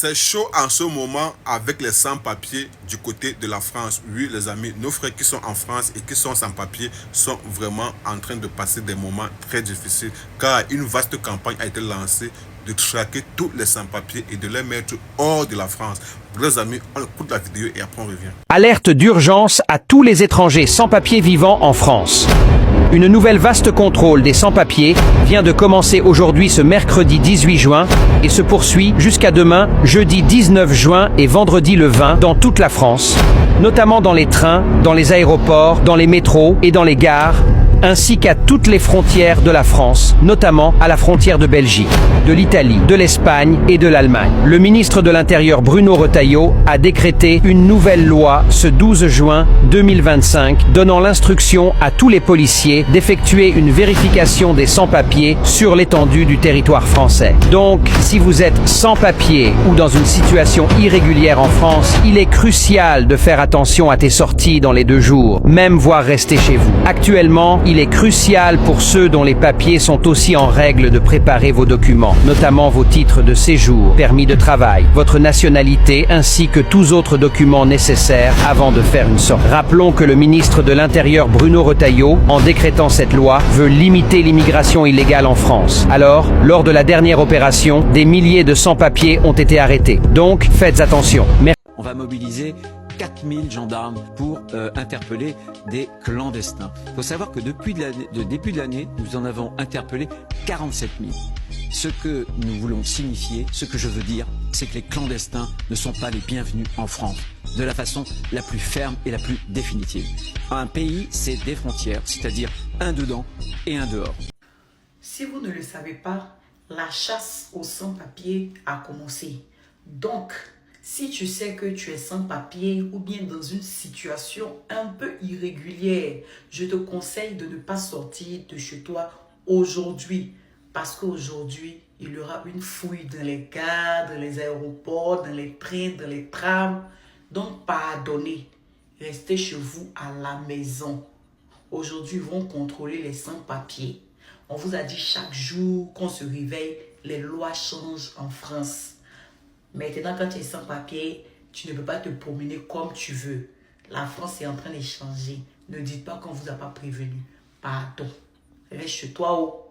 C'est chaud en ce moment avec les sans-papiers du côté de la France. Oui, les amis, nos frères qui sont en France et qui sont sans-papiers sont vraiment en train de passer des moments très difficiles car une vaste campagne a été lancée de traquer tous les sans-papiers et de les mettre hors de la France. Les amis, on écoute la vidéo et après on revient. Alerte d'urgence à tous les étrangers sans-papiers vivant en France. Une nouvelle vaste contrôle des sans-papiers vient de commencer aujourd'hui ce mercredi 18 juin et se poursuit jusqu'à demain, jeudi 19 juin et vendredi le 20 dans toute la France, notamment dans les trains, dans les aéroports, dans les métros et dans les gares, ainsi qu'à toutes les frontières de la France, notamment à la frontière de Belgique, de l'Italie, de l'Espagne et de l'Allemagne. Le ministre de l'Intérieur Bruno Retailleau a décrété une nouvelle loi ce 12 juin 2025 donnant l'instruction à tous les policiers d'effectuer une vérification des sans-papiers sur l'étendue du territoire français. Donc, si vous êtes sans-papiers ou dans une situation irrégulière en France, il est crucial de faire attention à tes sorties dans les 2 jours, même voire rester chez vous. Actuellement, il est crucial pour ceux dont les papiers sont aussi en règle de préparer vos documents, notamment vos titres de séjour, permis de travail, votre nationalité ainsi que tous autres documents nécessaires avant de faire une sortie. Rappelons que le ministre de l'Intérieur Bruno Retailleau, en décrétant cette loi, veut limiter l'immigration illégale en France. Alors, lors de la dernière opération, des milliers de sans-papiers ont été arrêtés. Donc, faites attention. On va mobiliser 4000 gendarmes pour interpeller des clandestins. Il faut savoir que depuis le début de l'année, nous en avons interpellé 47 000. Ce que nous voulons signifier, ce que je veux dire, c'est que les clandestins ne sont pas les bienvenus en France, de la façon la plus ferme et la plus définitive. Un pays, c'est des frontières, c'est-à-dire un dedans et un dehors. Si vous ne le savez pas, la chasse aux sans-papiers a commencé. Donc, si tu sais que tu es sans papier ou bien dans une situation un peu irrégulière, je te conseille de ne pas sortir de chez toi aujourd'hui. Parce qu'aujourd'hui, il y aura une fouille dans les gares, dans les aéroports, dans les trains, dans les trams. Donc, pardonnez. Restez chez vous à la maison. Aujourd'hui, ils vont contrôler les sans-papiers. On vous a dit chaque jour qu'on se réveille, les lois changent en France. Maintenant, quand tu es sans papier, tu ne peux pas te promener comme tu veux. La France est en train de changer. Ne dites pas qu'on ne vous a pas prévenu. Pardon. Reste chez toi. Oh.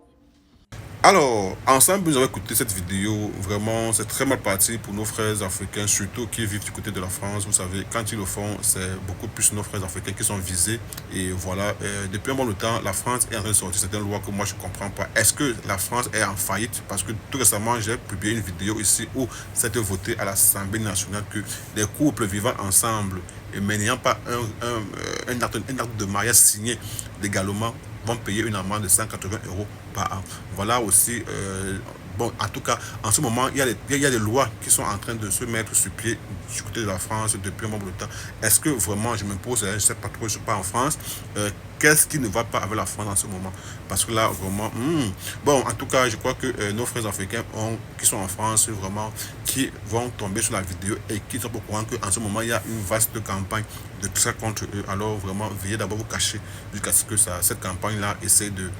Alors, ensemble, nous avons écouté cette vidéo. Vraiment, c'est très mal parti pour nos frères africains, surtout qui vivent du côté de la France. Vous savez, quand ils le font, c'est beaucoup plus nos frères africains qui sont visés. Et voilà, depuis un bon temps, la France est en train de sortir certaines lois que moi je ne comprends pas. Est-ce que la France est en faillite? Parce que tout récemment, j'ai publié une vidéo ici où c'était voté à l'Assemblée nationale que les couples vivant ensemble, mais n'ayant pas un acte de mariage signé légalement, vont payer une amende de 180 € par an. Voilà aussi, bon, en tout cas, en ce moment, il y a des lois qui sont en train de se mettre sur pied du côté de la France depuis un bon bout de temps. Est-ce que vraiment, je me pose, je ne sais pas trop, je ne suis pas en France, qu'est-ce qui ne va pas avec la France en ce moment? Parce que là, vraiment, bon, en tout cas, je crois que nos frères africains qui sont en France, vraiment, qui vont tomber sur la vidéo et qui sont au courant qu'en ce moment, il y a une vaste campagne de traite contre eux. Alors, vraiment, veuillez d'abord vous cacher jusqu'à ce que cette campagne-là essaie de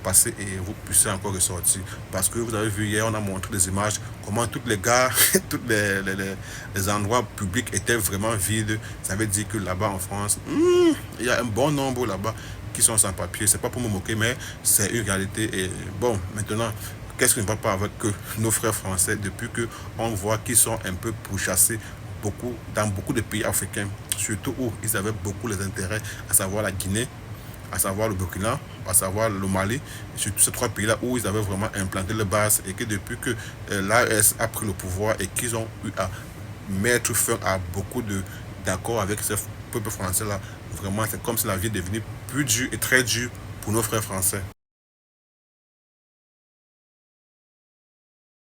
passer et vous puissiez encore ressortir. Parce que vous avez vu hier, on a montré des images, comment toutes les gares, tous les endroits publics étaient vraiment vides. Ça veut dire que là-bas en France, il y a un bon nombre là-bas qui sont sans papier. C'est pas pour me moquer, mais c'est une réalité. Et bon, maintenant, qu'est-ce qui ne va pas avec nos frères français depuis qu'on voit qu'ils sont un peu pourchassés dans beaucoup de pays africains, surtout où ils avaient beaucoup les intérêts, à savoir la Guinée, à savoir le Burkina, à savoir le Mali, et surtout ces 3 pays-là où ils avaient vraiment implanté les bases et que depuis que l'AES a pris le pouvoir et qu'ils ont eu à mettre fin à beaucoup d'accords avec ces peuples français-là, vraiment c'est comme si la vie est devenue plus dure et très dure pour nos frères français.